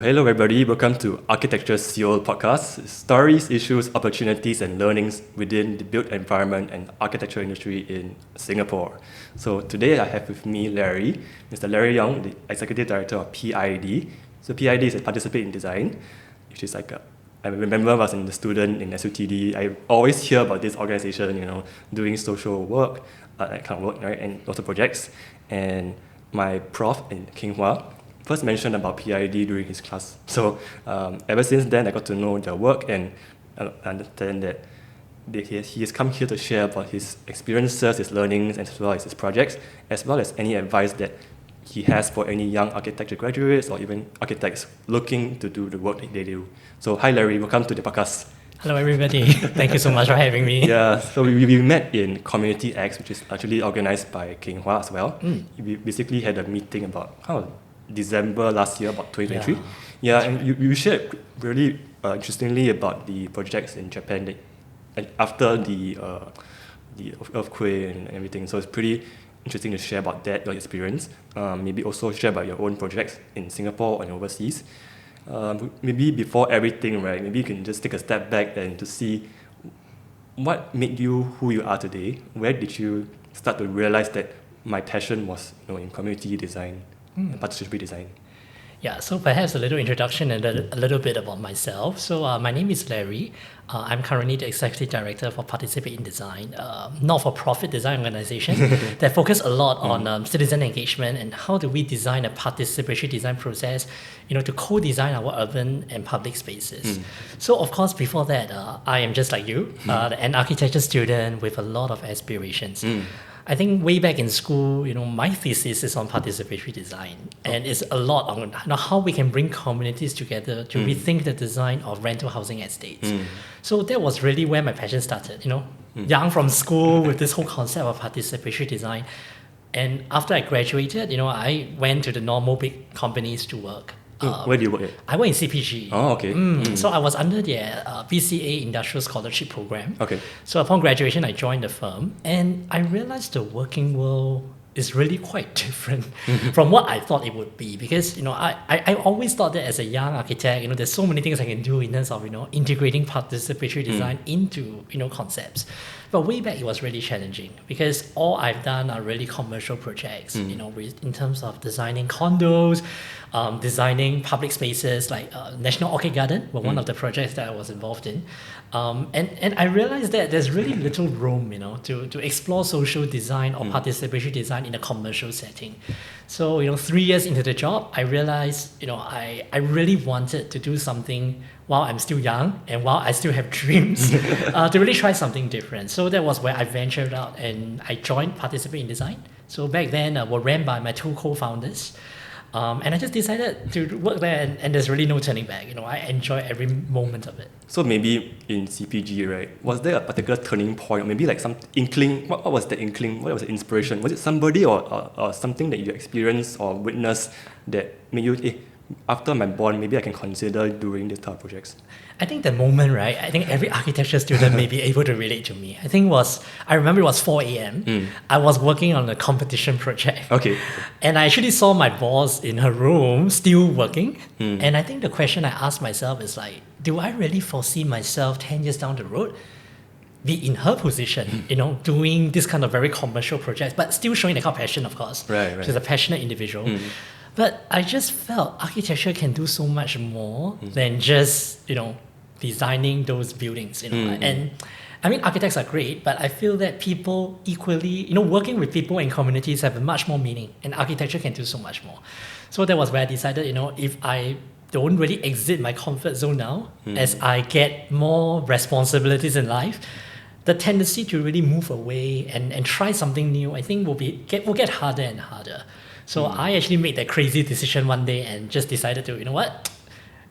Hello, everybody. Welcome to Architecture Seoul podcast: stories, issues, opportunities, and learnings within the built environment and architecture industry in Singapore. So today I have with me Larry, Mr. Larry Yeung, the Executive Director of PID. So PID is a Participatory Design, which is I remember I was in the student in SUTD. I always hear about this organization, doing social work, that kind of work, right, and also projects. And my prof in Kinghua first mentioned about PID during his class. So ever since then, I got to know their work and understand that he has come here to share about his experiences, his learnings, as well as his projects, as well as any advice that he has for any young architecture graduates or even architects looking to do the work that they do. So hi Larry, welcome to the podcast. Hello everybody, thank you so much for having me. Yeah, so we met in Community X, which is actually organized by Kinghua as well. We basically had a meeting about December last year, about 2023. Yeah, and you shared really interestingly about the projects in Japan after the earthquake and everything. So it's pretty interesting to share about that, your experience. Maybe also share about your own projects in Singapore and overseas. Maybe before everything, right? Maybe you can just take a step back and to see what made you who you are today. Where did you start to realize that my passion was, in community design? Participatory design. Yeah, so perhaps a little introduction and a little bit about myself. So my name is Larry. I'm currently the Executive Director for Participatory Design, not-for-profit design organization that focus a lot on citizen engagement and how do we design a participatory design process, to co-design our urban and public spaces. So of course, before that, I am just like you, an architecture student with a lot of aspirations. I think way back in school, my thesis is on participatory design, and it's a lot on how we can bring communities together to rethink the design of rental housing estates. So that was really where my passion started, young from school with this whole concept of participatory design. And after I graduated, I went to the normal big companies to work. Where do you work at? I work in CPG. Oh, okay. So I was under the BCA Industrial Scholarship Program. Okay. So upon graduation, I joined the firm, and I realized the working world is really quite different from what I thought it would be. Because I always thought that as a young architect, there's so many things I can do in terms of integrating participatory design into concepts. But way back, it was really challenging because all I've done are really commercial projects, in terms of designing condos, designing public spaces like National Orchid Garden were one of the projects that I was involved in. And I realized that there's really little room, to explore social design or participatory design in a commercial setting. So, 3 years into the job, I realized, I really wanted to do something while I'm still young and while I still have dreams to really try something different. So that was where I ventured out and I joined Participatory Design. So back then, were ran by my two co-founders. And I just decided to work there, and there's really no turning back. I enjoy every moment of it. So maybe in CPG, right, was there a particular turning point, or maybe like some inkling? What was the inkling? What was the inspiration? Was it somebody or something that you experienced or witnessed that made you, after my bond, maybe I can consider doing this type of projects? I think the moment, right, I think every architecture student may be able to relate to me. I remember it was 4 a.m. I was working on a competition project. Okay. And I actually saw my boss in her room still working. And I think the question I asked myself is like, do I really foresee myself 10 years down the road be in her position, doing this kind of very commercial projects, but still showing the kind of passion, of course. Right. She's a passionate individual. But I just felt architecture can do so much more than just, designing those buildings, And I mean, architects are great, but I feel that people equally, working with people and communities have much more meaning, and architecture can do so much more. So that was where I decided, if I don't really exit my comfort zone now, as I get more responsibilities in life, the tendency to really move away and try something new, I think will get harder and harder. So I actually made that crazy decision one day and just decided to,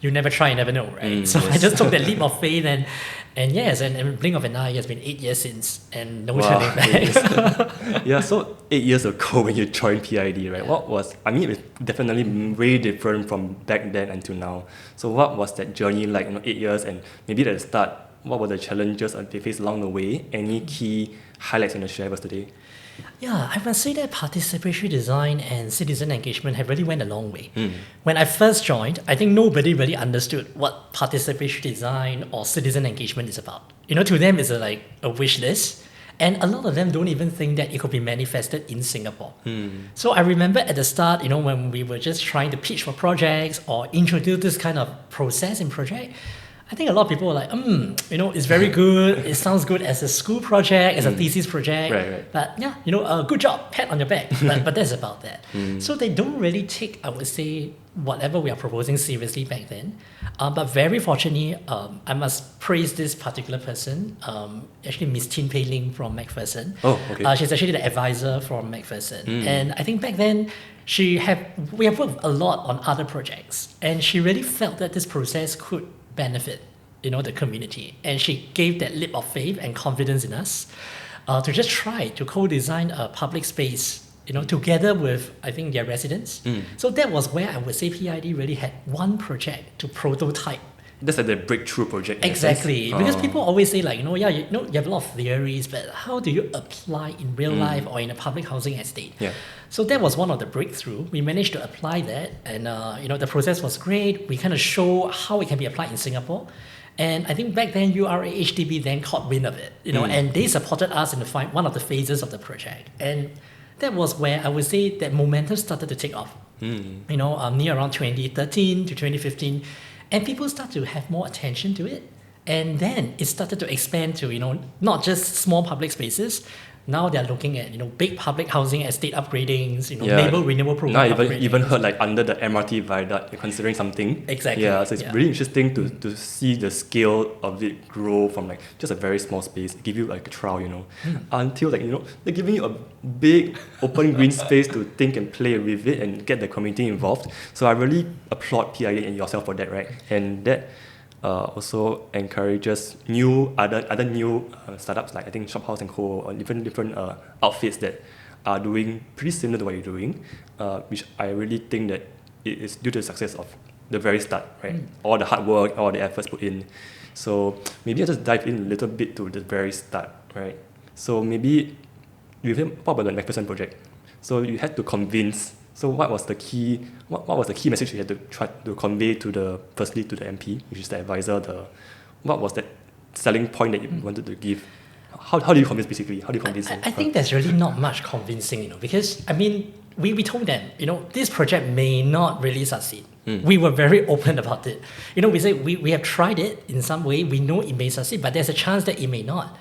you never try, you never know, right? So I just took that leap of faith and yes, and blink of an eye, it's been 8 years since, and no turning back. Yeah, so 8 years ago when you joined PID, right? It was definitely way different from back then until now. So what was that journey like, 8 years, and maybe at the start, what were the challenges they faced along the way? Any key highlights you want to share with us today? Yeah, I must say that participatory design and citizen engagement have really went a long way. When I first joined, I think nobody really understood what participatory design or citizen engagement is about. To them it's like a wish list. And a lot of them don't even think that it could be manifested in Singapore. So I remember at the start, when we were just trying to pitch for projects or introduce this kind of process in project, I think a lot of people were like, it's very good. It sounds good as a school project, as a thesis project. Right. But yeah, good job, pat on your back. But that's about that. So they don't really take, I would say, whatever we are proposing seriously back then. But very fortunately, I must praise this particular person, actually Miss Tin Pei Ling from Macpherson. Oh, okay. She's actually the advisor from Macpherson. And I think back then, we have worked a lot on other projects. And she really felt that this process could benefit the community, and she gave that leap of faith and confidence in us to just try to co-design a public space together with, I think, their residents. So that was where I would say PID really had one project to prototype. That's like the breakthrough project. Exactly, because people always say like, you have a lot of theories, but how do you apply in real life or in a public housing estate? Yeah. So that was one of the breakthrough. We managed to apply that, and the process was great. We kind of show how it can be applied in Singapore. And I think back then, URA HDB then caught wind of it, and they supported us in one of the phases of the project. And that was where I would say that momentum started to take off. Near around 2013 to 2015, and people start to have more attention to it. And then it started to expand to, not just small public spaces. Now they're looking at, big public housing estate upgradings, neighbor renewal program. Now even heard like under the MRT viaduct, you're considering something. Exactly. Yeah, so it's really interesting to see the scale of it grow from like just a very small space, give you like a trial, until like, they're giving you a big open green space to think and play with it and get the community involved. So I really applaud PIA and yourself for that, right? And that also encourages other new startups like I think Shophouse and Co. or different outfits that are doing pretty similar to what you're doing, which I really think that it is due to the success of the very start, right? All the hard work, all the efforts put in. So maybe I'll just dive in a little bit to the very start, right? So maybe you talk about the Macpherson project. So you had to convince. So what was the key message you had to try to convey firstly to the MP, which is the advisor? What was that selling point that you wanted to give? How do you convince basically? How do you convince them? I think there's really not much convincing, because I mean, we told them, this project may not really succeed. We were very open about it. We say we have tried it in some way. We know it may succeed, but there's a chance that it may not.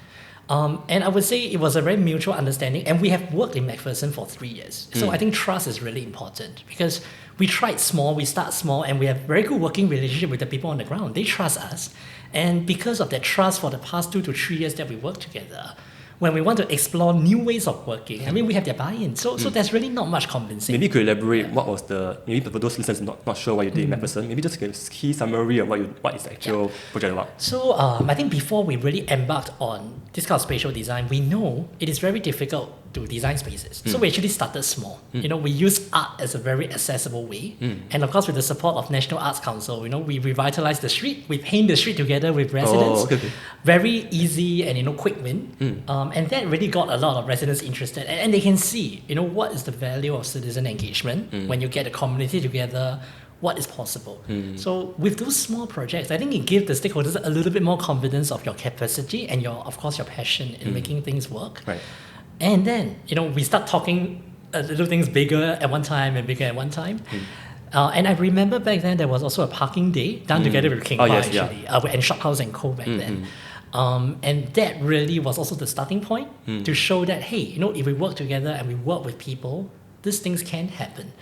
And I would say it was a very mutual understanding, and we have worked in Macpherson for 3 years. So I think trust is really important, because we tried small, we start small, and we have very good working relationship with the people on the ground. They trust us. And because of that trust for the past 2 to 3 years that we worked together, when we want to explore new ways of working, I mean, we have their buy-in. So there's really not much convincing. Maybe you could elaborate what was maybe for those listeners not sure what you did in Macpherson, maybe just a key summary of what is the actual project about. So I think before we really embarked on this kind of spatial design, we know it is very difficult to design spaces. So we actually started small. We use art as a very accessible way. And of course, with the support of National Arts Council, we revitalize the street. We paint the street together with residents. Okay. Very easy and quick win. And that really got a lot of residents interested. And they can see, what is the value of citizen engagement when you get a community together. What is possible? So with those small projects, I think it gives the stakeholders a little bit more confidence of your capacity and your passion in making things work. Right. And then, we start talking little things bigger at one time and bigger at one time. And I remember back then there was also a parking day done together with King actually, and Shophouse and Co. back then. And that really was also the starting point to show that, hey, if we work together and we work with people, these things can happen.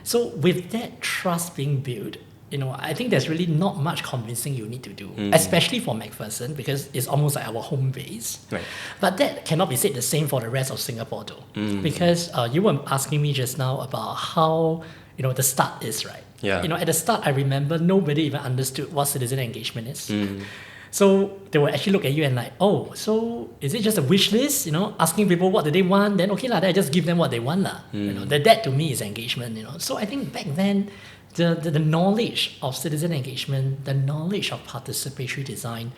So with that trust being built, I think there's really not much convincing you need to do, especially for Macpherson, because it's almost like our home base. Right. But that cannot be said the same for the rest of Singapore though, because you were asking me just now about how, the start is, right? Yeah. At the start, I remember nobody even understood what citizen engagement is. So they will actually look at you and like, oh, so is it just a wish list? Asking people what do they want, then okay lah, then I just give them what they want lah. That to me is engagement. So I think back then, the knowledge of citizen engagement, the knowledge of participatory design,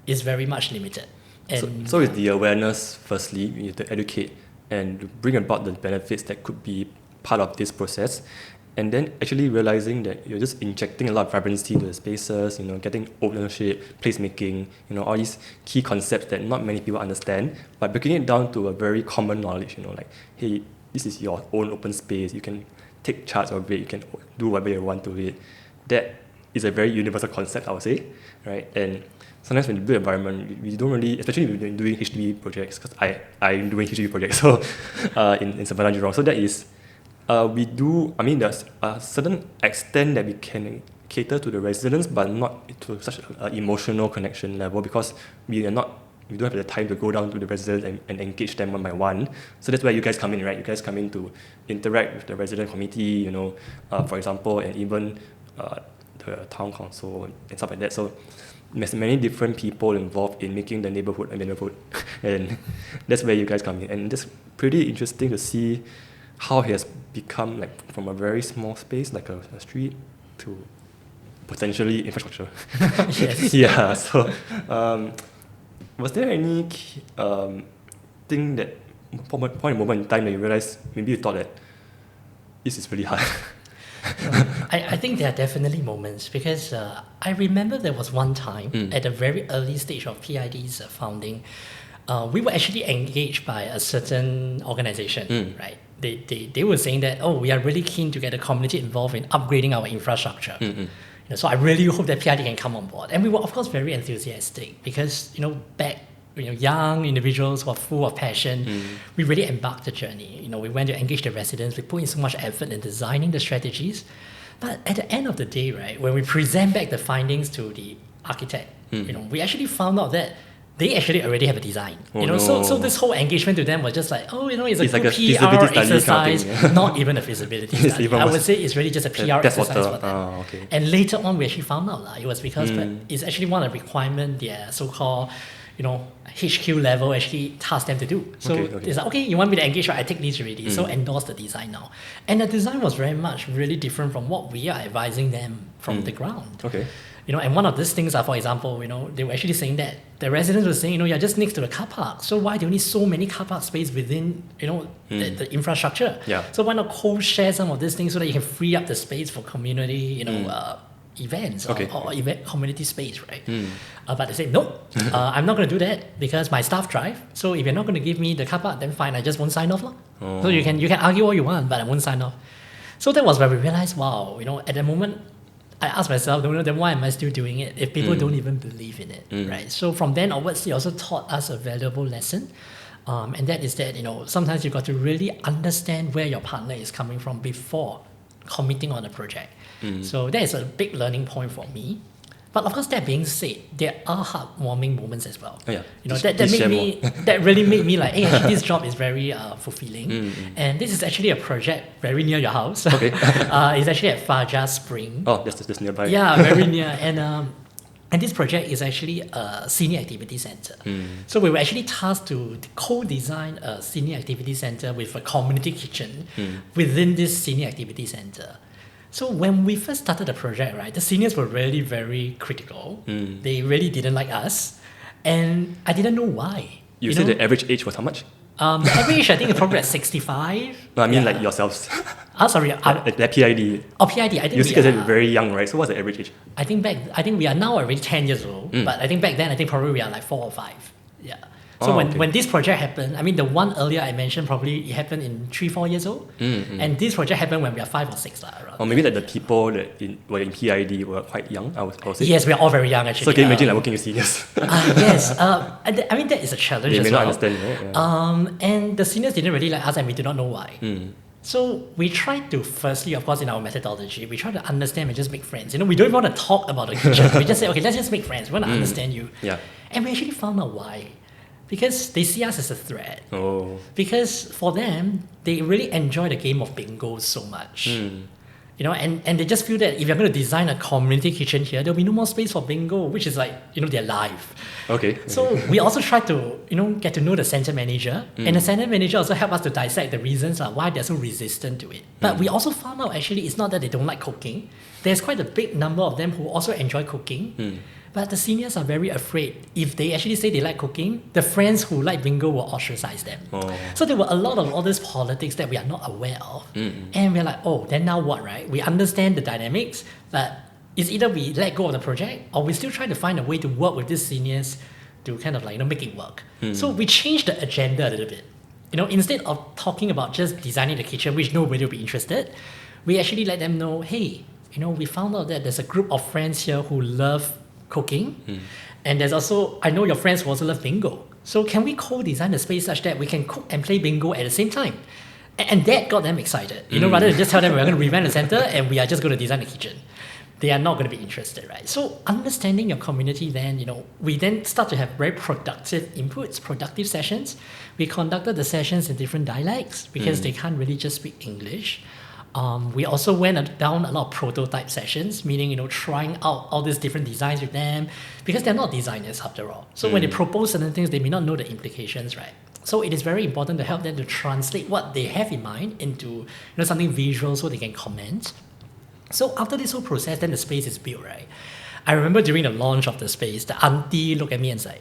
is very much limited. And so is the awareness firstly, you have to educate, and bring about the benefits that could be part of this process. And then actually realizing that you're just injecting a lot of vibrancy into the spaces, getting ownership, placemaking, all these key concepts that not many people understand, but breaking it down to a very common knowledge, like, hey, this is your own open space, you can take charge of it, you can do whatever you want to it. That is a very universal concept, I would say, right? And sometimes when you build environment, we don't really, especially when you're doing HDB projects, because I'm doing HDB projects so in Savannah Jurong. So that is, there's a certain extent that we can cater to the residents, but not to such an emotional connection level, because we don't have the time to go down to the residents and engage them one by one. So that's where you guys come in, right? You guys come in to interact with the resident committee, for example, and even the town council and stuff like that. So there's many different people involved in making the neighborhood a neighborhood. And that's where you guys come in. And it's pretty interesting to see how he has become, like, from a very small space, like a street, to potentially infrastructure. Yes. Yeah. So, was there any thing that point in moment in time that you realized maybe you thought that this is really hard? I think there are definitely moments, because I remember there was one time at the very early stage of PID's founding, we were actually engaged by a certain organization, right? They were saying that, we are really keen to get the community involved in upgrading our infrastructure. So I really hope that PID can come on board. And we were, of course, very enthusiastic, because, back, young individuals who are full of passion, we really embarked the journey. We went to engage the residents, we put in so much effort in designing the strategies. But at the end of the day, right, when we present back the findings to the architect, we actually found out that they actually already have a design. So this whole engagement to them was just like, it's a good PR exercise, kind of thing, not even a feasibility study. I would say it's really just a PR exercise for them. Okay. And later on, we actually found out it was because it's actually one of the requirements their so-called HQ level actually tasked them to do. So it's like, you want me to engage, right? I take these already. So endorse the design now. And the design was very much really different from what we are advising them from the ground. Okay. And one of these things are, for example, they were actually saying that the residents were saying, you're just next to the car park. So why do you need so many car park space within, the infrastructure? Yeah. So why not co-share some of these things so that you can free up the space for community, events or event community space, right? But they say, no, I'm not going to do that because my staff drive. So if you're not going to give me the car park, then fine, I just won't sign off. So you can argue all you want, but I won't sign off. So that was where we realized, wow, at the moment, I asked myself, then why am I still doing it if people don't even believe in it, right? So from then onwards, he also taught us a valuable lesson. And that is that, sometimes you've got to really understand where your partner is coming from before committing on a project. So that is a big learning point for me. But of course, that being said, there are heartwarming moments as well. That really made me like, hey, actually, this job is very fulfilling. And this is actually a project very near your house. Okay. It's actually at Fajar Spring. Oh, that's nearby. Yeah, very near. And this project is actually a senior activity center. So we were actually tasked to co-design a senior activity center with a community kitchen within this senior activity center. So when we first started the project, right, the seniors were really very critical. They really didn't like us. And I didn't know why. You said the average age was how much? The average, I think, is probably at 65. No, I mean like yourselves. Sorry. The PID. Oh, PID. I think you guys are very young, right? So what's the average age? I think we are now already 10 years old. But I think back then, probably we are like 4 or 5. Yeah. So when this project happened, the one earlier I mentioned, probably it happened in 3-4 years old. And this project happened when we are 5 or 6. Or maybe like the people that were in PID were quite young, I would say. Yes, we are all very young actually. So can you imagine like working with seniors? Yes. That is a challenge as well. They may not understand, right? Yeah. And the seniors didn't really like us and we do not know why. So we tried to, firstly, of course, in our methodology, we try to understand and just make friends. We don't even want to talk about the kitchen. We just say, okay, let's just make friends. We want to understand you. Yeah. And we actually found out why. Because they see us as a threat. Oh. Because for them, they really enjoy the game of bingo so much. And they just feel that if you're going to design a community kitchen here, there'll be no more space for bingo, which is like, their life. Okay. So we also try to, get to know the center manager. And the center manager also help us to dissect the reasons why they're so resistant to it. But we also found out actually it's not that they don't like cooking. There's quite a big number of them who also enjoy cooking. But the seniors are very afraid. If they actually say they like cooking, the friends who like bingo will ostracize them. Oh. So there were a lot of all this politics that we are not aware of. And we're like, oh, then now what, right? We understand the dynamics, but it's either we let go of the project or we still try to find a way to work with these seniors to kind of make it work. So we changed the agenda a little bit. Instead of talking about just designing the kitchen, which nobody will be interested, we actually let them know, hey, we found out that there's a group of friends here who love cooking. And there's also, I know your friends who also love bingo. So can we co-design the space such that we can cook and play bingo at the same time? And that got them excited. Rather than just tell them we're going to revamp the center and we are just going to design the kitchen. They are not going to be interested, right? So understanding your community then, we then start to have very productive inputs, productive sessions. We conducted the sessions in different dialects because they can't really just speak English. We also went down a lot of prototype sessions, meaning, trying out all these different designs with them because they're not designers after all. So when they propose certain things, they may not know the implications, right? So it is very important to help them to translate what they have in mind into, something visual so they can comment. So after this whole process, then the space is built, right? I remember during the launch of the space, the auntie looked at me and said,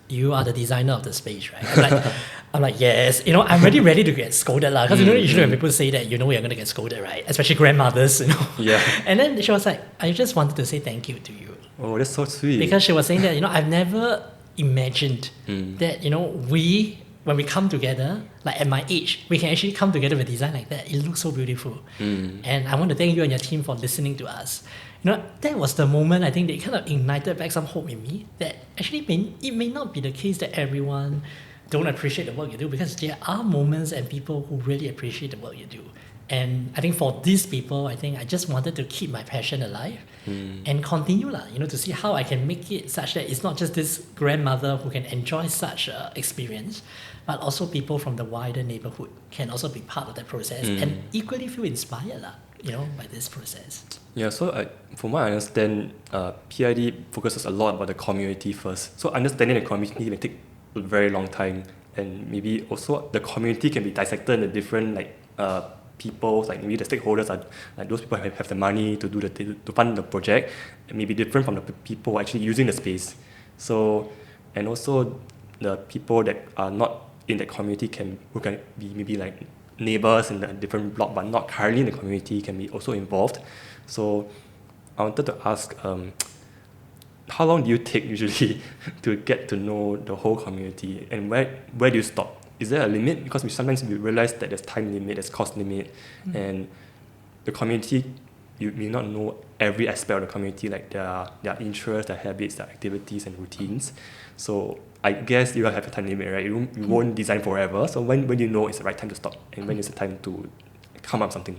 you are the designer of the space, right? I'm like, yes. I'm really ready to get scolded, because usually when people say that, you're going to get scolded, right? Especially grandmothers, Yeah. And then she was like, I just wanted to say thank you to you. Oh, that's so sweet. Because she was saying that, I've never imagined that, when we come together, like at my age, we can actually come together with design like that. It looks so beautiful. And I want to thank you and your team for listening to us. That was the moment I think that kind of ignited back some hope in me that actually it may not be the case that everyone don't appreciate the work you do, because there are moments and people who really appreciate the work you do. And I think for these people, I think I just wanted to keep my passion alive and continue, to see how I can make it such that it's not just this grandmother who can enjoy such experience, but also people from the wider neighborhood can also be part of that process and equally feel inspired, by this process. Yeah, so from what I understand, PID focuses a lot about the community first. So understanding the community may take a very long time, and maybe also the community can be dissected into different people, like maybe the stakeholders are like those people who have the money to do to fund the project, and maybe different from the people actually using the space. So, and also the people that are not in that community who can be maybe like neighbors in a different block but not currently in the community can be also involved. So I wanted to ask, how long do you take usually to get to know the whole community, and where do you stop? Is there a limit? Because sometimes we realize that there's time limit, there's cost limit, and the community, you may not know every aspect of the community, like their interests, their habits, their activities and routines. So I guess you have a time limit, right? You won't design forever. So when do you know it's the right time to stop, and when is the time to come up with something?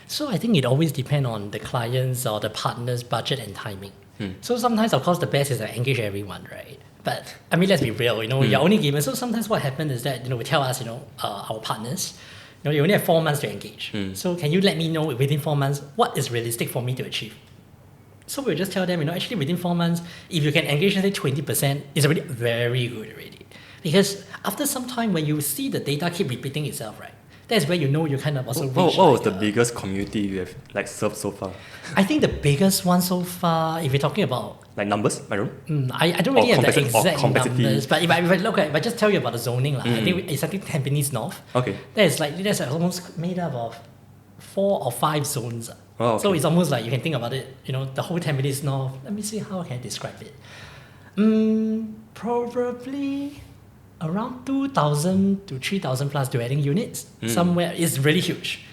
So I think it always depends on the client's or the partner's budget and timing. So sometimes, of course, the best is to engage everyone, right? But I mean, let's be real, you're only given. So sometimes what happens is that, we tell us, our partners, you only have 4 months to engage. So can you let me know within 4 months what is realistic for me to achieve? So we'll just tell them, actually within 4 months, if you can engage, say 20%, it's already very good already. Because after some time, when you see the data keep repeating itself, right? That's where you kind of also reach. What was the biggest community you have served so far? I think the biggest one so far, if you're talking about like numbers, I don't. I don't really have the exact numbers, but if I just tell you about the zoning, I think it's something Tampines North. Okay. That's almost made up of 4 or 5 zones. Oh, okay. So it's almost like you can think about it, the whole Tampines North. Let me see how I can describe it. Probably around 2,000 to 3,000 plus dwelling units. Somewhere it's really huge.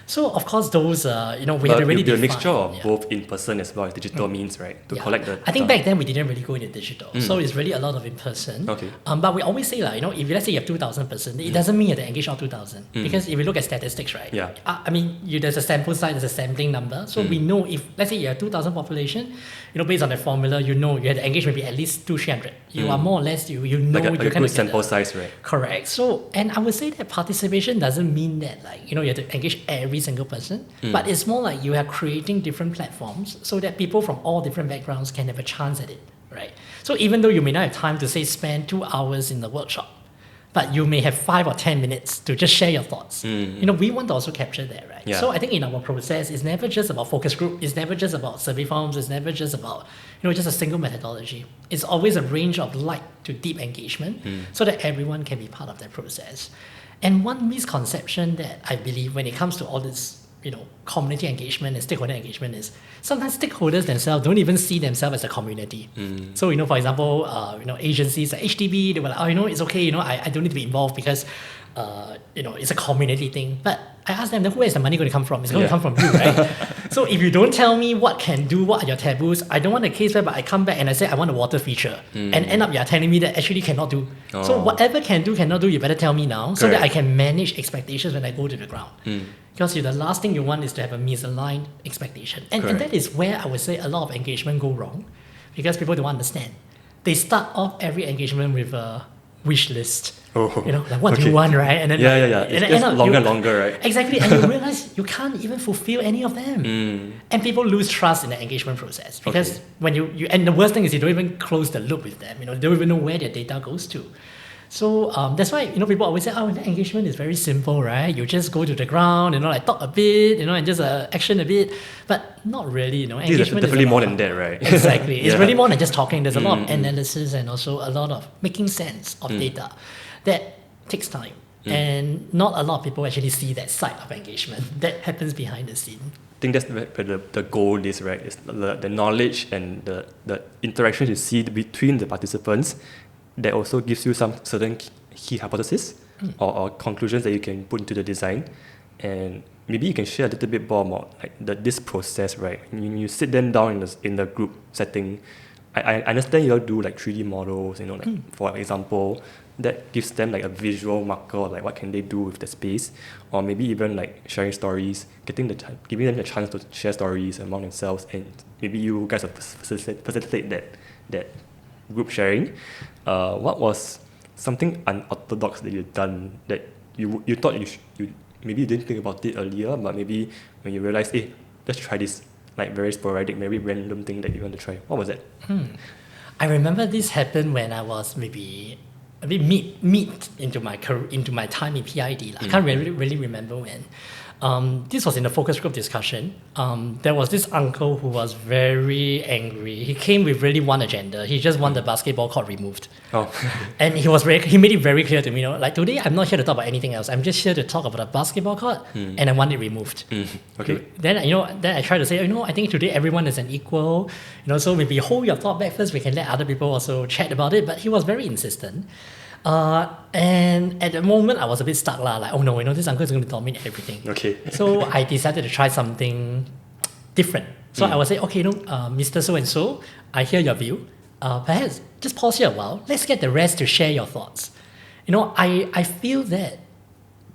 So of course those we had already defined. A mixture defined, of both in person as well as digital means, right? To collect the. I think back then we didn't really go into digital, so it's really a lot of in person. Okay. But we always say if let's say you have 2,000 person, it doesn't mean you have to engage all 2,000 because if you look at statistics, right? Yeah. I mean, there's a sample size, there's a sampling number, so we know if let's say you have 2,000 population, based on the formula, you have to engage maybe at least 200-300. You are more or less you know like you a kind good of sample size, right? Correct. So, and I would say that participation doesn't mean that you have to engage every single person, but it's more like you are creating different platforms so that people from all different backgrounds can have a chance at it, right? So even though you may not have time to say spend 2 hours in the workshop, but you may have 5 or 10 minutes to just share your thoughts. We want to also capture that, right? Yeah. So I think in our process, it's never just about focus group, it's never just about survey forms, it's never just about just a single methodology. It's always a range of light to deep engagement so that everyone can be part of that process. And one misconception that I believe when it comes to all this community engagement and stakeholder engagement is sometimes stakeholders themselves don't even see themselves as a community. So, for example, agencies like HDB, they were like, it's okay, I don't need to be involved because, it's a community thing. But I asked them, then where is the money going to come from? It's going to come from you, right? So if you don't tell me what can do, what are your taboos, I don't want a case where I come back and I say I want a water feature and end up you're telling me that actually cannot do. So whatever can do, cannot do, you better tell me now so that I can manage expectations when I go to the ground. Because the last thing you want is to have a misaligned expectation. And that is where I would say a lot of engagement go wrong because people don't understand. They start off every engagement with a wish list. Like what do you want, right? And then It's just longer, right? Exactly, and you realize you can't even fulfill any of them. And people lose trust in the engagement process because when you and the worst thing is you don't even close the loop with them. They don't even know where their data goes to. So that's why people always say, the engagement is very simple, right? You just go to the ground, talk a bit, and just action a bit, but not really. Engagement is definitely more than that, right? Exactly, it's really more than just talking. There's a lot of analysis and also a lot of making sense of data that takes time, and not a lot of people actually see that side of engagement that happens behind the scene. I think that's where the goal is, right? It's the knowledge and the interactions you see between the participants that also gives you some certain key hypotheses or conclusions that you can put into the design. And maybe you can share a little bit more about this process, right? You sit them down in the group setting. I understand you all do 3D models, for example, that gives them a visual marker of what can they do with the space, or maybe even sharing stories, giving them the chance to share stories among themselves, and maybe you guys will facilitate that group sharing. What was something unorthodox that you've done that you thought you maybe you didn't think about it earlier, but maybe when you realized, hey, let's try this very sporadic, very random thing that you want to try? What was that? I remember this happened when I was maybe a bit mid into my career, into my time in PID. I can't really remember when. This was in a focus group discussion. There was this uncle who was very angry. He came with really one agenda. He just wanted the basketball court removed. And he made it very clear to me, today I'm not here to talk about anything else. I'm just here to talk about the basketball court and I want it removed. Okay. Then I try to say, I think today everyone is an equal. So maybe hold your thought back first. We can let other people also chat about it. But he was very insistent. And at the moment I was a bit stuck this uncle is going to dominate everything. Okay. So I decided to try something different. So I would say, Mr. So-and-so, I hear your view. Perhaps just pause here a while. Let's get the rest to share your thoughts. I feel that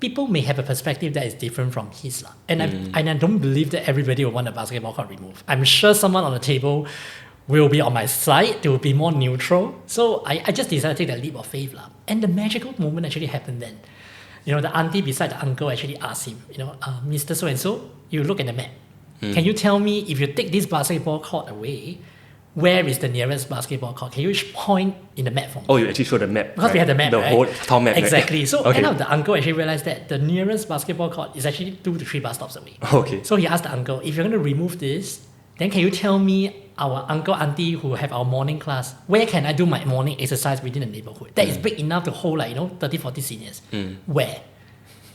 people may have a perspective that is different from his. And I don't believe that everybody will want a basketball court removed. I'm sure someone on the table will be on my side, they will be more neutral. So I just decided to take that leap of faith. And the magical moment actually happened then. The auntie beside the uncle actually asked him, Mr. So-and-so, you look at the map. Can you tell me if you take this basketball court away, where is the nearest basketball court? Can you point in the map for me? Oh, you actually showed the map. Because we had the map, the whole town map. Exactly. Right? So end up the uncle actually realized that the nearest basketball court is actually 2 to 3 bus stops away. Okay. So he asked the uncle, if you're going to remove this, then can you tell me our uncle, auntie who have our morning class, where can I do my morning exercise within the neighborhood? That is big enough to hold 30, 40 seniors. Where?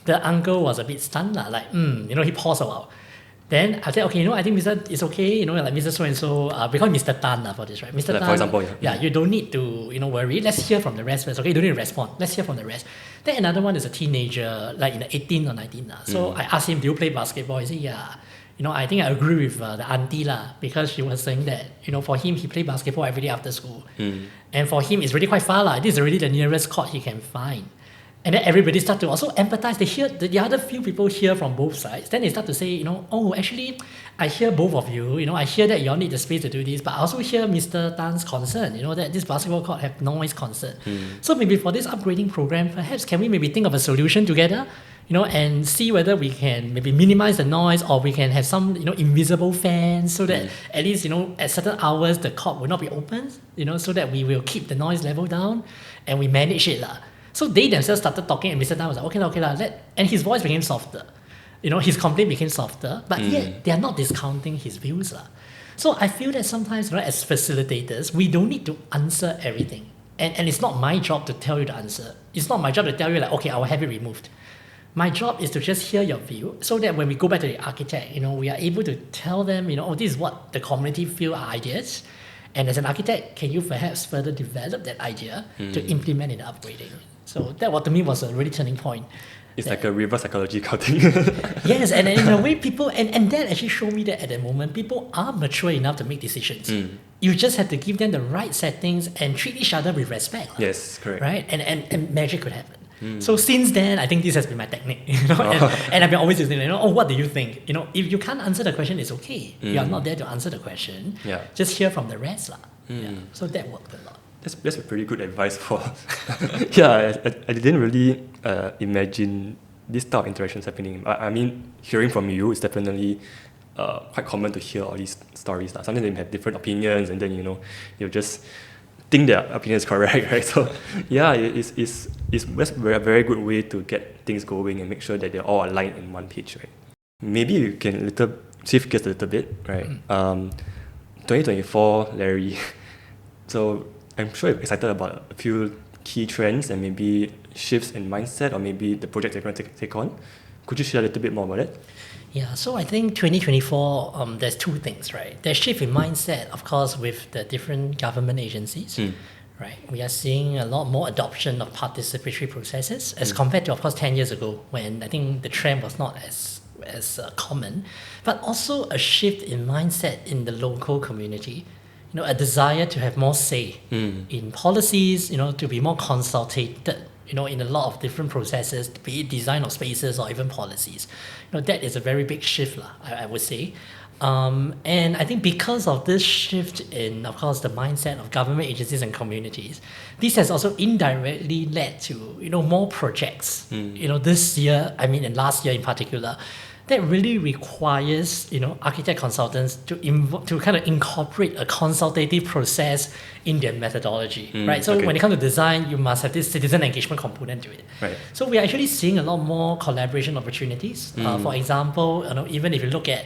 The uncle was a bit stunned. He paused a while. Then I said, okay, I think Mr. It's okay, Mr. So-and-so, because Mr. Tan for this, right? Mr. Tan, for example, you don't need to, worry. Let's hear from the rest first, okay? You don't need to respond. Let's hear from the rest. Then another one is a teenager, in the 18 or 19. So I asked him, do you play basketball? He said, yeah. I think I agree with the auntie because she was saying that, for him, he played basketball every day after school. And for him, it's really quite far. This is really the nearest court he can find. And then everybody start to also empathize. They hear, the other few people hear from both sides. Then they start to say, actually, I hear both of you. I hear that you all need the space to do this. But I also hear Mr. Tan's concern, that this basketball court have noise concern. So maybe for this upgrading program, perhaps can we maybe think of a solution together? And see whether we can maybe minimize the noise or we can have some, invisible fans so that at least, at certain hours, the court will not be open, so that we will keep the noise level down and we manage it. So they themselves started talking, and Mr. Tan was like, okay lah, and his voice became softer. His complaint became softer, but yet they are not discounting his views lah. So I feel that sometimes, as facilitators, we don't need to answer everything. And it's not my job to tell you the answer. It's not my job to tell you okay, I will have it removed. My job is to just hear your view so that when we go back to the architect, we are able to tell them, this is what the community feel are ideas. And as an architect, can you perhaps further develop that idea to implement in the upgrading? So that to me was a really turning point. It's like a reverse psychology kind of thing. Yes, and in a way people, and that actually showed me that at the moment, people are mature enough to make decisions. You just have to give them the right settings and treat each other with respect. Yes, correct. Right? And magic could happen. So since then, I think this has been my technique. And I've been always using it. What do you think? If you can't answer the question, it's okay. You are not there to answer the question. Yeah. Just hear from the rest. Yeah. So that worked a lot. That's a pretty good advice for. Yeah, I didn't really imagine this type of interactions happening. I mean, hearing from you is definitely quite common to hear all these stories. Sometimes they have different opinions, and then you just think their opinion is correct, right? So yeah, it's a very good way to get things going and make sure that they're all aligned in one page, right? Maybe you can shift gears a little bit, right? 2024, Larry. So I'm sure you're excited about a few key trends and maybe shifts in mindset, or maybe the projects you're going to take on. Could you share a little bit more about it? Yeah, so I think 2024, there's two things, right? There's shift in mindset, of course, with the different government agencies, right? We are seeing a lot more adoption of participatory processes as compared to, of course, 10 years ago, when I think the trend was not as common, but also a shift in mindset in the local community. A desire to have more say in policies, to be more consultated, in a lot of different processes, be it design of spaces or even policies. That is a very big shift, I would say. And I think because of this shift in, of course, the mindset of government agencies and communities, this has also indirectly led to, more projects. This year, and last year in particular, that really requires, architect consultants to kind of incorporate a consultative process in their methodology, right? So when it comes to design, you must have this citizen engagement component to it. Right. So we are actually seeing a lot more collaboration opportunities. For example, even if you look at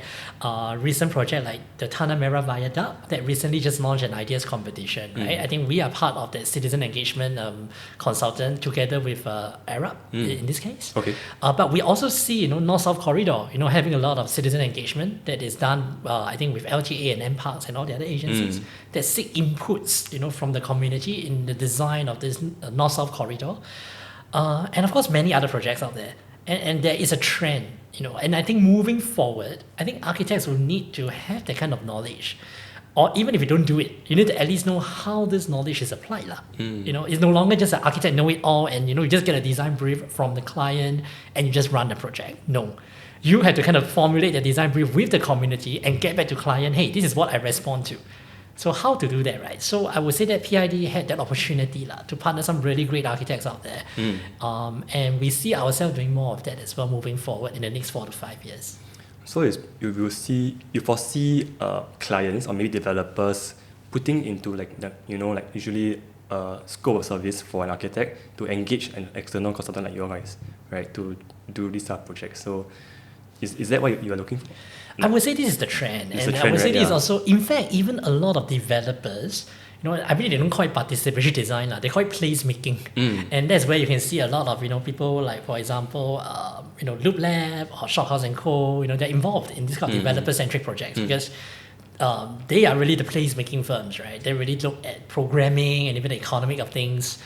recent project like the Tanah Merah Viaduct that recently just launched an ideas competition, right? I think we are part of that citizen engagement consultant together with Arab in this case. Okay. But we also see, North-South Corridor, having a lot of citizen engagement that is done, I think, with LTA and MParks and all the other agencies that seek inputs, from the community in the design of this North-South Corridor. And of course, many other projects out there. And there is a trend, and I think moving forward, I think architects will need to have that kind of knowledge. Or even if you don't do it, you need to at least know how this knowledge is applied. It's no longer just an architect know it all and you just get a design brief from the client and you just run the project. No. You have to kind of formulate the design brief with the community and get back to client, hey, this is what I respond to. So how to do that, right? So I would say that PID had that opportunity to partner some really great architects out there. And we see ourselves doing more of that as well moving forward in the next 4 to 5 years. So you foresee clients or maybe developers putting into usually scope of service for an architect to engage an external consultant like you guys, right, to do this type of project. So is that what you are looking for? I would say this is the trend. It's and a trend, I would say right? this is also, in fact, even a lot of developers, I believe they don't call it participatory design, they call it placemaking. And that's where you can see a lot of, people like, for example, Loop Lab or Shophouse & Co., they're involved in this kind of developer-centric projects because they are really the placemaking firms, right? They really look at programming and even the economic of things.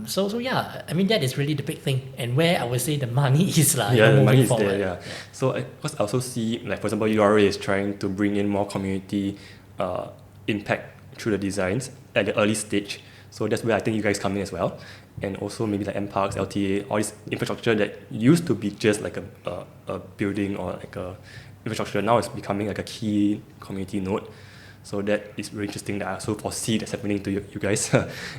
So yeah, that is really the big thing, and where I would say the money is the money is forward. there. Yeah. So I also see, for example, URA is trying to bring in more community impact through the designs at the early stage. So that's where I think you guys come in as well, and also maybe like MParks, LTA, all this infrastructure that used to be just like a building or like a infrastructure, now it's becoming like a key community node. So that is really interesting that I also foresee that's happening to you guys.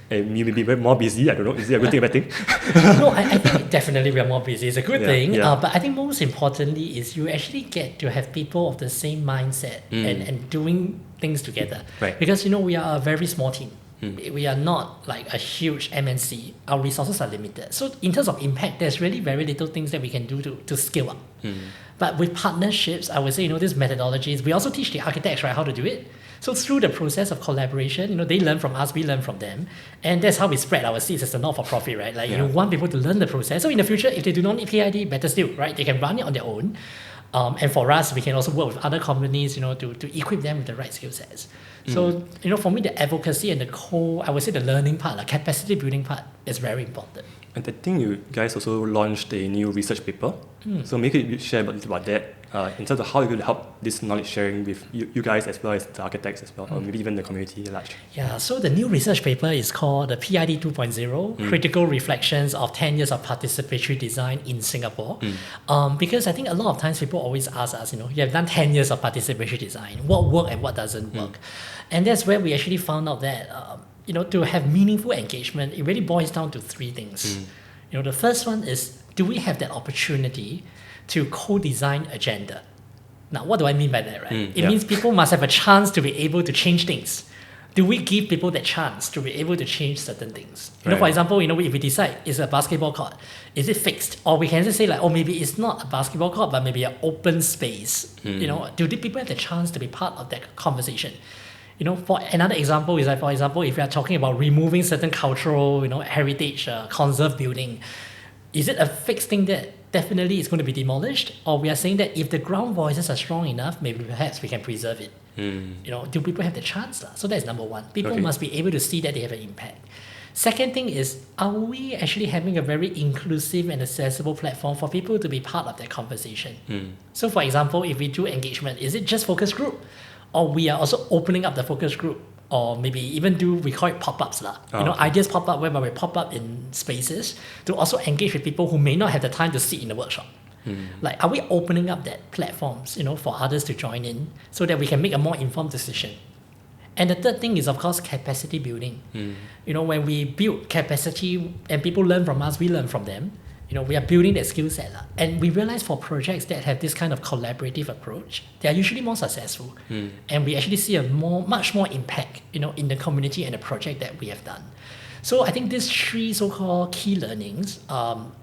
And you may be more busy, I don't know, is it a good thing or bad thing? No, I think definitely we are more busy. It's a good thing. Yeah. But I think most importantly is you actually get to have people of the same mindset and doing things together. Right. Because, we are a very small team. We are not like a huge MNC. Our resources are limited. So in terms of impact, there's really very little things that we can do to scale up. But with partnerships, I would say, these methodologies, we also teach the architects, right, how to do it. So through the process of collaboration, they learn from us, we learn from them. And that's how we spread our seeds as a not-for-profit, right? Like, you want people to learn the process. So in the future, if they do not need PID, better still, right? They can run it on their own. And for us, we can also work with other companies, to equip them with the right skill sets. So, for me, the advocacy and I would say the learning part, the capacity building part is very important. And I think you guys also launched a new research paper. So maybe you share a bit about that in terms of how you're going to help this knowledge sharing with you guys as well as the architects as well, or maybe even the community at large. Yeah, so the new research paper is called the PID 2.0, Critical Reflections of 10 Years of Participatory Design in Singapore. Because I think a lot of times people always ask us, you have done 10 years of participatory design, what worked and what doesn't work. And that's where we actually found out that to have meaningful engagement, it really boils down to three things. The first one is, do we have that opportunity to co-design agenda? Now, what do I mean by that, right? It means people must have a chance to be able to change things. Do we give people that chance to be able to change certain things? For example, if we decide it's a basketball court, is it fixed? Or we can just say like, maybe it's not a basketball court, but maybe an open space. Do the people have the chance to be part of that conversation? For another example is like, for example, if we are talking about removing certain cultural, heritage, conserved building, is it a fixed thing that definitely is going to be demolished? Or we are saying that if the ground voices are strong enough, maybe perhaps we can preserve it. Do people have the chance? So that's number one. People must be able to see that they have an impact. Second thing is, are we actually having a very inclusive and accessible platform for people to be part of that conversation? So for example, if we do engagement, is it just focus group? Or we are also opening up the focus group, or maybe even we call it pop-ups. Ideas pop up whereby we pop up in spaces to also engage with people who may not have the time to sit in the workshop. Like, are we opening up that platforms, for others to join in so that we can make a more informed decision? And the third thing is, of course, capacity building. When we build capacity and people learn from us, we learn from them. We are building that skill set. And we realize for projects that have this kind of collaborative approach, they are usually more successful. And we actually see much more impact, in the community and the project that we have done. So I think these three so-called key learnings,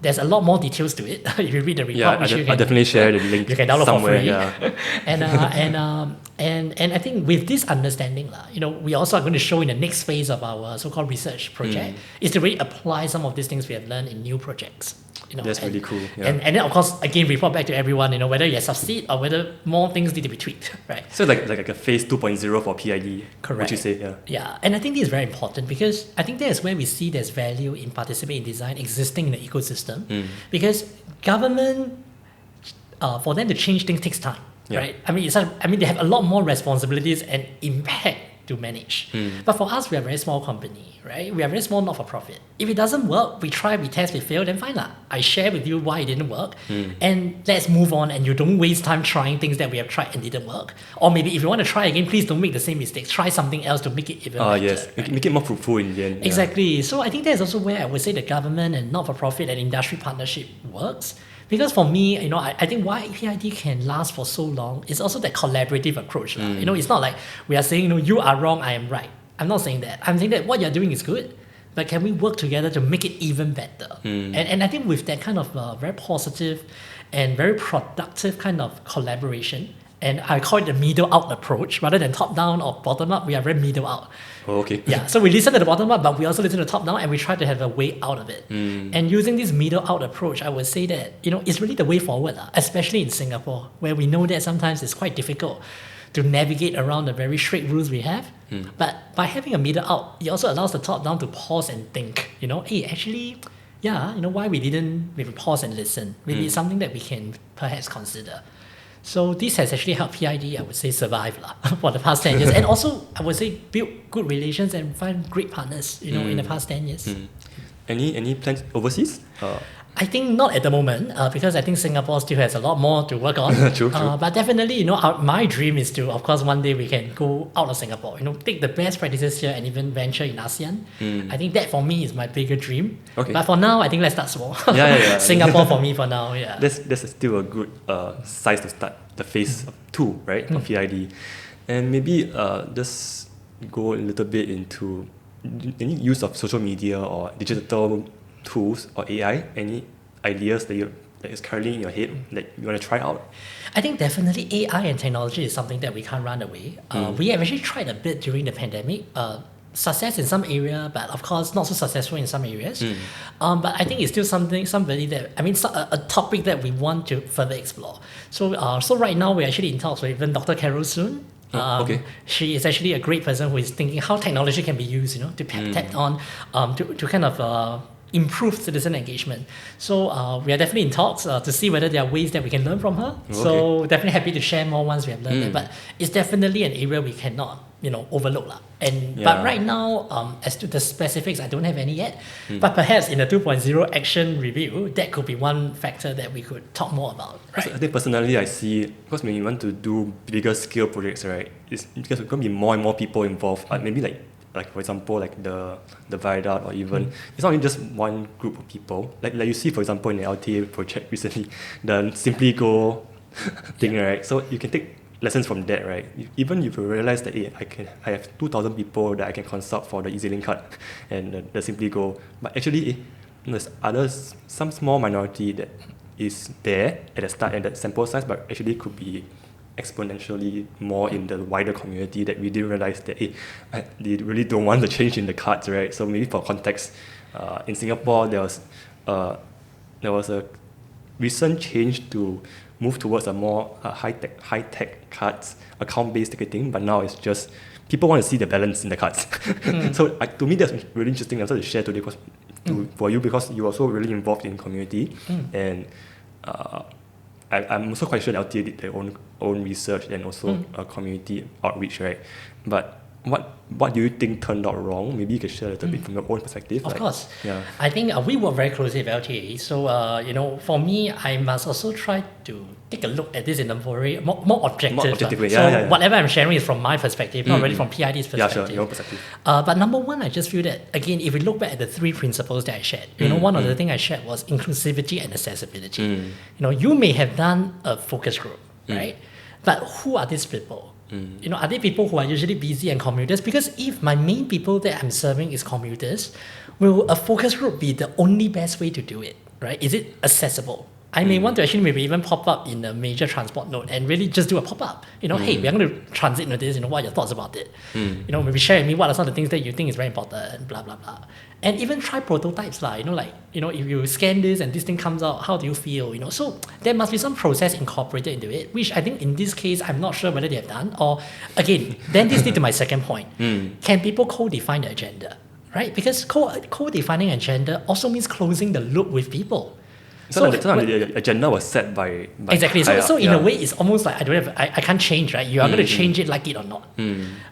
there's a lot more details to it. If you read the report, I'll definitely share the link. You can download somewhere, for free. And I think with this understanding, we also are going to show in the next phase of our so-called research project is to really apply some of these things we have learned in new projects. That's really cool. And then of course again report back to everyone, whether you succeed or whether more things need to be tweaked, right? So like a phase 2.0 for PID. Correct. Would you say? Yeah, and I think this is very important because I think that's where we see there's value in participating in design existing in the ecosystem, because government for them to change things takes time, right? I mean they have a lot more responsibilities and impact to manage. But for us, we are a very small company, right? We are very small, not-for-profit. If it doesn't work, we try, we test, we fail, then fine lah. I share with you why it didn't work, and let's move on, and you don't waste time trying things that we have tried and didn't work. Or maybe if you want to try again, please don't make the same mistakes. Try something else to make it even better. Yes, right? Make it more fruitful in the end. Exactly. So I think that's also where I would say the government and not-for-profit and industry partnership works. Because for me, I think why PID can last for so long is also that collaborative approach. It's not like we are saying, you are wrong, I am right. I'm not saying that. I'm saying that what you're doing is good, but can we work together to make it even better? And I think with that kind of very positive and very productive kind of collaboration, and I call it the middle out approach rather than top down or bottom up, we are very middle out. Oh, okay. Yeah, so we listen to the bottom up, but we also listen to the top down, and we try to have a way out of it. And using this middle out approach, I would say that it's really the way forward, especially in Singapore, where we know that sometimes it's quite difficult to navigate around the very strict rules we have. But by having a middle out, it also allows the top down to pause and think. Hey, actually, why we didn't maybe pause and listen? Maybe it's something that we can perhaps consider. So this has actually helped PID, I would say, survive for the past 10 years. And also, I would say, build good relations and find great partners, in the past 10 years. Any plans overseas? I think not at the moment, because I think Singapore still has a lot more to work on. True. But definitely, my dream is to, of course, one day we can go out of Singapore, take the best practices here and even venture in ASEAN. I think that for me is my bigger dream. Okay. But for now, I think let's start small. Singapore for me for now, yeah. That's still a good size to start the phase 2, right, of PID. And maybe just go a little bit into any use of social media or digital tools or AI? Any ideas that is currently in your head that you want to try out? I think definitely AI and technology is something that we can't run away. We have actually tried a bit during the pandemic. Success in some area, but of course not so successful in some areas. But I think it's still a topic that we want to further explore. So right now we're actually in talks with even Dr. Carol Soon. Okay. She is actually a great person who is thinking how technology can be used, to tap on, to kind of improve citizen engagement. So we are definitely in talks to see whether there are ways that we can learn from her. Okay. So definitely happy to share more once we have learned it. But it's definitely an area we cannot, overlook. But right now, as to the specifics, I don't have any yet. But perhaps in the 2.0 action review, that could be one factor that we could talk more about. Right? I think personally, I see, because when you want to do bigger scale projects, right, it's because there's going to be more and more people involved. Maybe like for example, like the viaduct, or even it's not even just one group of people. Like you see, for example, in the LTA project recently, the Simply Go thing, right? So you can take lessons from that, right? Even if you realize that I have 2,000 people that I can consult for the EZ-Link card and the Simply Go, but actually there's some small minority that is there at the start and that sample size, but actually could be exponentially more in the wider community that we didn't realize that they really don't want the change in the cards, right? So maybe for context, in Singapore there was a recent change to move towards a more high-tech cards, account-based ticketing, but now it's just people want to see the balance in the cards. So to me that's really interesting. I wanted to share today for you because you're also really involved in community and I'm also quite sure that LTA did their own research and also community outreach, right? But what do you think turned out wrong? Maybe you can share a little bit from your own perspective. Of course. Yeah. I think we work very closely with LTA. So, for me, I must also try to take a look at this in a very more objective way. So whatever I'm sharing is from my perspective, not really from PID's perspective. Yeah, sure, your perspective. But number one, I just feel that, again, if we look back at the three principles that I shared, one of the things I shared was inclusivity and accessibility. You may have done a focus group, right? But who are these people? Are they people who are usually busy and commuters? Because if my main people that I'm serving is commuters, will a focus group be the only best way to do it, right? Is it accessible? I may want to actually maybe even pop up in a major transport node and really just do a pop-up. Hey, we're going to transit into this, what are your thoughts about it? Maybe share with me what are some of the things that you think is very important, blah, blah, blah. And even try prototypes, if you scan this and this thing comes out, how do you feel? So there must be some process incorporated into it, which I think in this case, I'm not sure whether they have done. Or again, then this leads to my second point. Can people co-define the agenda, right? Because co-defining agenda also means closing the loop with people. So the agenda was set by exactly. So in a way, it's almost like I can't change, right? You are going to change it, like it or not.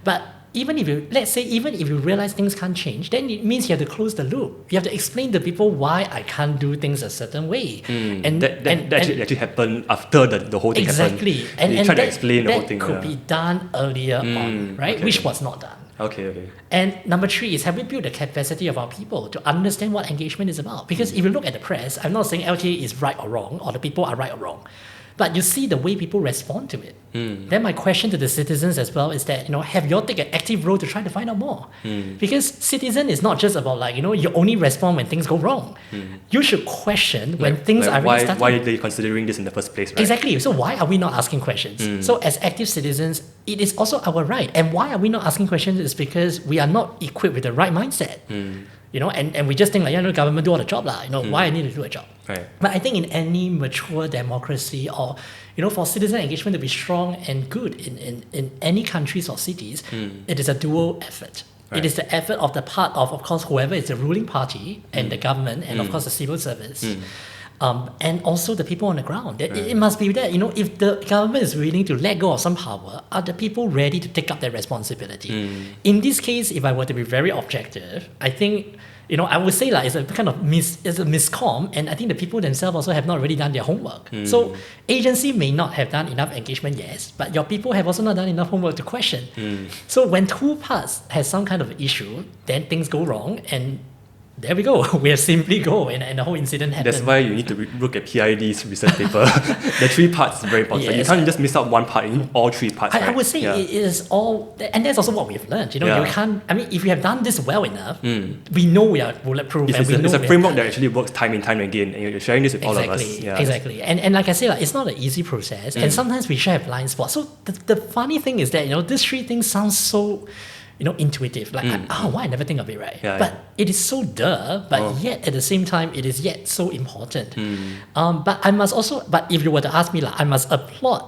But even if you realize things can't change, then it means you have to close the loop. You have to explain to people why I can't do things a certain way. And that actually happened after the whole thing exactly. happened. And try to explain the whole thing. That could be done earlier on, right? Okay. Which was not done. Okay. And number three is, have we built the capacity of our people to understand what engagement is about? Because if you look at the press, I'm not saying LTA is right or wrong, or the people are right or wrong, but you see the way people respond to it. Then my question to the citizens as well is that, have you all take an active role to try to find out more? Because citizen is not just about you only respond when things go wrong. You should question when things are really starting. Why are they considering this in the first place, right? Exactly. So why are we not asking questions? So as active citizens, it is also our right. And why are we not asking questions is because we are not equipped with the right mindset. And we just think government do all the job why I need to do a job. Right. But I think in any mature democracy or for citizen engagement to be strong and good in any countries or cities, it is a dual effort. Right. It is the effort of the part of course, whoever is the ruling party and the government and of course the civil service. And also the people on the ground. It must be that, if the government is willing to let go of some power, are the people ready to take up their responsibility? In this case, if I were to be very objective, I think, I would say it's a kind of it's a miscom, and I think the people themselves also have not really done their homework. So agency may not have done enough engagement, yes, but your people have also not done enough homework to question. So when two parts has some kind of issue, then things go wrong, and there we go. We have simply go, and the whole incident happened. That's why you need to look at PID's research paper. The 3 parts is very important. Yes. You can't just miss out one part, you need all 3 parts. I right? would say it is all, and that's also what we've learned. You can't. I mean, if you have done this well enough, we know we are bulletproof. It's a framework that actually works time and time again, and you're sharing this with all of us. Exactly. And like I say, it's not an easy process, and sometimes we share blind spots. So the funny thing is that these 3 things sound so intuitive, like why I never think of it, right? But it is so but yet at the same time it is yet so important. But I must also, but if you were to ask me, I must applaud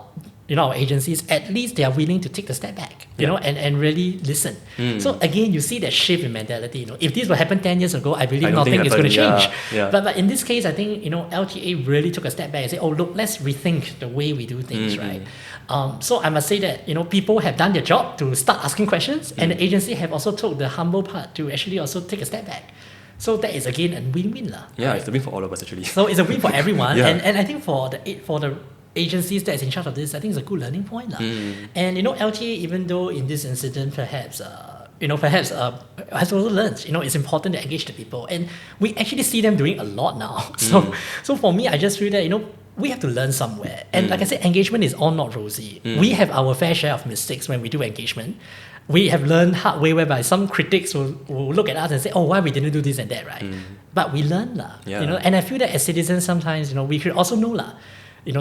our agencies. At least they are willing to take the step back, and really listen. So again, you see that shift in mentality. If this would happen 10 years ago, I believe nothing is going to change. But in this case, I think LTA really took a step back and said, oh look, let's rethink the way we do things, right? So I must say that people have done their job to start asking questions, and the agency have also took the humble part to actually also take a step back. So that is again a win-win, Yeah, right? it's a win for all of us actually. So it's a win for everyone, and I think for the agencies that is in charge of this, I think it's a good learning point, And LTA, even though in this incident perhaps has also learned, it's important to engage the people, and we actually see them doing a lot now. So for me, I just feel that we have to learn somewhere, and like I said, engagement is all not rosy. We have our fair share of mistakes when we do engagement. We have learned hard way whereby some critics will look at us and say, oh, why we didn't do this and that, right? But we learn, and I feel that as citizens sometimes, we should also know,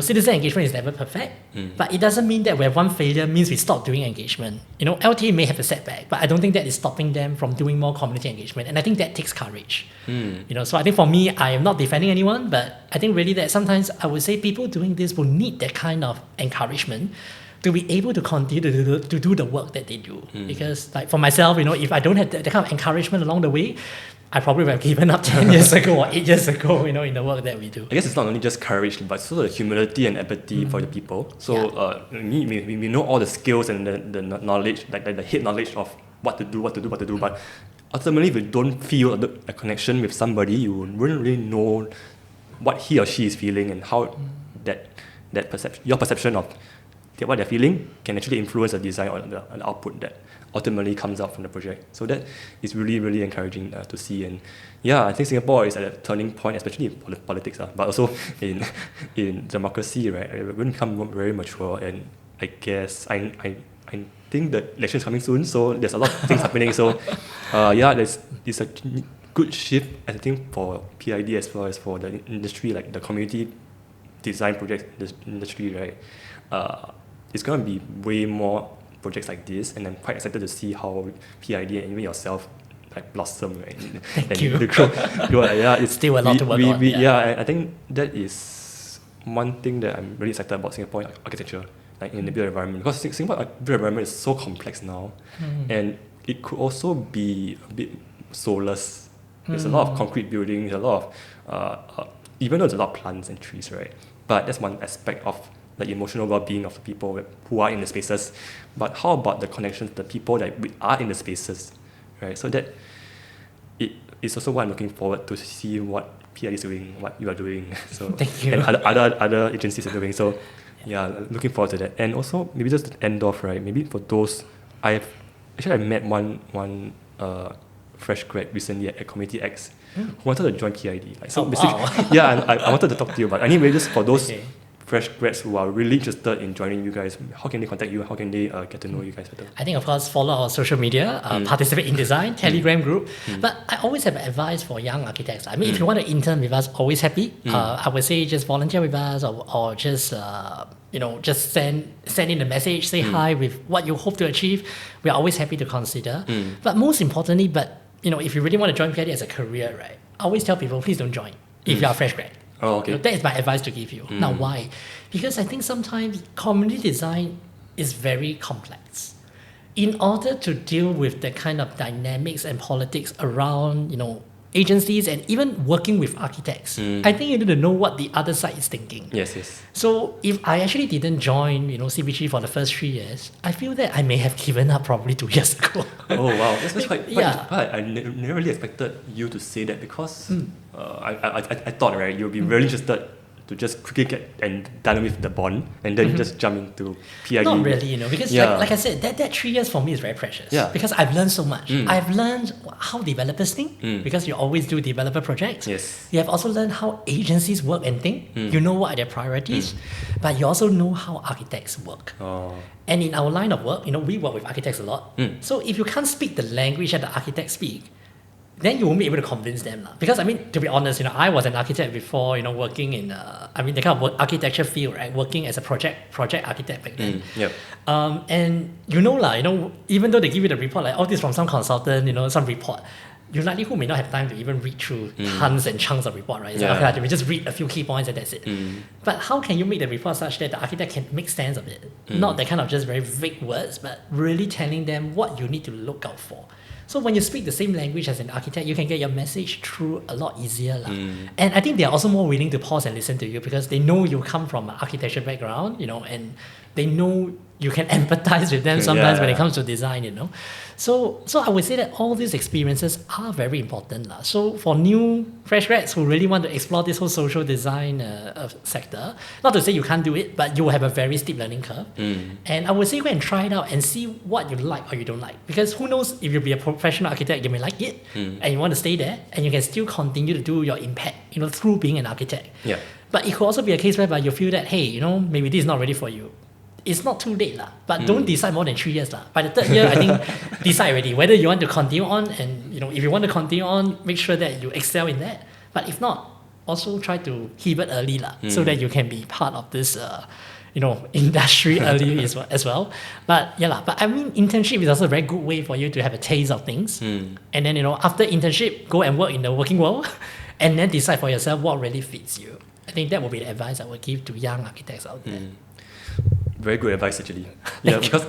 citizen engagement is never perfect, but it doesn't mean that we have one failure means we stop doing engagement. LTA may have a setback, but I don't think that is stopping them from doing more community engagement, and I think that takes courage. So I think for me, I am not defending anyone, but I think really that sometimes I would say people doing this will need that kind of encouragement to be able to continue to do the work that they do. Because like for myself, if I don't have that kind of encouragement along the way, I probably would have given up 10 years ago or 8 years ago, in the work that we do. I guess it's not only just courage, but also the humility and empathy for the people. So we know all the skills and the knowledge, like the head knowledge of what to do, but ultimately if you don't feel a connection with somebody, you wouldn't really know what he or she is feeling and how that perception, your perception of what they're feeling can actually influence the design or the output that ultimately comes out from the project. So that is really, really encouraging to see. And I think Singapore is at a turning point, especially in politics, but also in democracy, right? We're going to become very mature, and I guess I think the election is coming soon, so there's a lot of things happening. So there's a good shift, I think, for PID as well as for the industry, like the community design project industry, right? It's going to be way more projects like this, and I'm quite excited to see how PID and even yourself blossom, right? Thank you. It's still a lot to work on. I think that is one thing that I'm really excited about Singapore architecture, like in the built environment, because Singapore built environment is so complex now, and it could also be a bit soulless. There's a lot of concrete buildings, a lot of even though there's a lot of plants and trees, right? But that's one aspect of the emotional well-being of the people who are in the spaces. But how about the connections, the people that are in the spaces, right? So that it is also what I'm looking forward to see what PID is doing, what you are doing. So thank you. And other agencies are doing. So looking forward to that. And also maybe just to end off, right? Maybe for those I met one fresh grad recently at Community X who wanted to join PID. I wanted to talk to you about it. Anyway, just for those fresh grads who are really interested in joining you guys, how can they contact you? How can they get to know you guys better? I think, of course, follow our social media, participate in design, Telegram group. But I always have advice for young architects. I mean, if you want to intern with us, always happy. I would say just volunteer with us, or just just send in a message, say hi with what you hope to achieve. We are always happy to consider. But most importantly, if you really want to join PID as a career, right? I always tell people, please don't join if you are a fresh grad. Oh, okay. That is my advice to give you. Now, why? Because I think sometimes community design is very complex. In order to deal with the kind of dynamics and politics around, agencies and even working with architects, I think you need to know what the other side is thinking. Yes. So if I actually didn't join, CBG for the first 3 years, I feel that I may have given up probably 2 years ago. Oh wow, that's quite I never really expected you to say that, because I thought, right, you'll be really interested to just quickly get and done with the bond and then just jump into PID? Not really, because like I said, that 3 years for me is very precious. Yeah. Because I've learned so much. I've learned how developers think, because you always do developer projects. Yes. You have also learned how agencies work and think. You know what are their priorities, but you also know how architects work. Oh. And in our line of work, we work with architects a lot. So if you can't speak the language that the architects speak, then you won't be able to convince them. Because, to be honest, I was an architect before, working in, the kind of architecture field, right? Working as a project architect back then. Yep. And even though they give you the report, like, this from some consultant, some report, you likely may not have time to even read through tons and chunks of report, right? So, okay, we just read a few key points and that's it. But how can you make the report such that the architect can make sense of it? Not that kind of just very vague words, but really telling them what you need to look out for. So when you speak the same language as an architect, you can get your message through a lot easier. And I think they're also more willing to pause and listen to you because they know you come from an architecture background, and they know you can empathize with them sometimes when it comes to design, So I would say that all these experiences are very important. So for new fresh grads who really want to explore this whole social design sector, not to say you can't do it, but you will have a very steep learning curve. And I would say go and try it out and see what you like or you don't like. Because who knows, if you'll be a professional architect, you may like it and you want to stay there and you can still continue to do your impact, through being an architect. Yeah. But it could also be a case whereby you feel that, hey, maybe this is not ready for you. It's not too late, but don't decide more than 3 years. By the 3rd year, I think, decide already whether you want to continue on. And if you want to continue on, make sure that you excel in that. But if not, also try to pivot early so that you can be part of this industry early as well. But internship is also a very good way for you to have a taste of things. And then, after internship, go and work in the working world and then decide for yourself what really fits you. I think that would be the advice I would give to young architects out there. Very good advice, actually. Yeah, because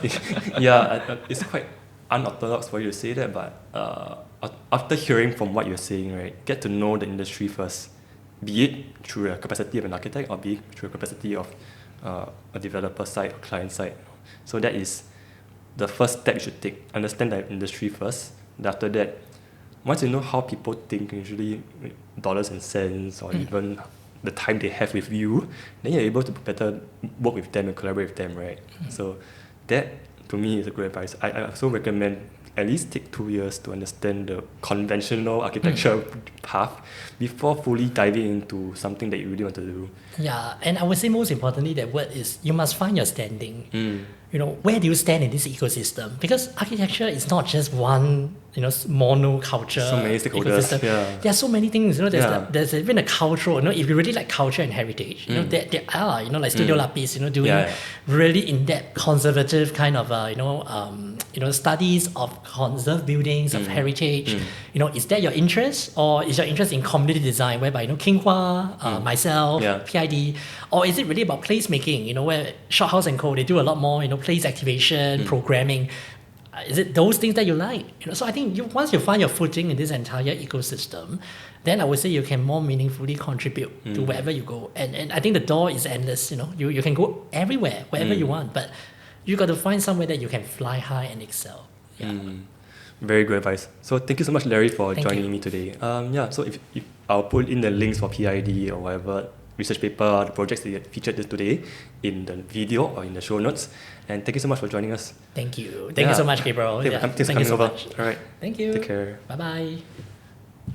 it's quite unorthodox for you to say that, but after hearing from what you're saying, right, get to know the industry first, be it through a capacity of an architect or be it through a capacity of a developer side or client side. So that is the first step you should take. Understand the industry first. Then after that, once you know how people think, usually dollars and cents or even the time they have with you, then you're able to better work with them and collaborate with them, right? So that, to me, is a good advice. I also recommend at least take 2 years to understand the conventional architecture path before fully diving into something that you really want to do. Yeah, and I would say most importantly, that word is you must find your standing. Where do you stand in this ecosystem? Because architecture is not just one, monoculture. So many stakeholders. Ecosystem. There are so many things. There's even a cultural. If you really like culture and heritage, there are, like Studio Lapis, doing really in-depth conservative kind of, studies of conserved buildings, of heritage. Is that your interest, or is your interest in community design, whereby King Hua, myself, PID, or is it really about placemaking? Where Shophouse and Co, they do a lot more, place activation, programming. Is it those things that you like? So I think once you find your footing in this entire ecosystem, then I would say you can more meaningfully contribute to wherever you go. And I think the door is endless. You can go everywhere, wherever you want, but you got to find somewhere that you can fly high and excel. Very good advice. So thank you so much, Larry, for joining me today. So if I'll put in the links for PID or whatever research paper, the projects that you featured today in the video or in the show notes. And thank you so much for joining us. Thank you. Thank you so much, Gabriel. Thanks for coming over. All right. Thank you. Take care. Bye-bye.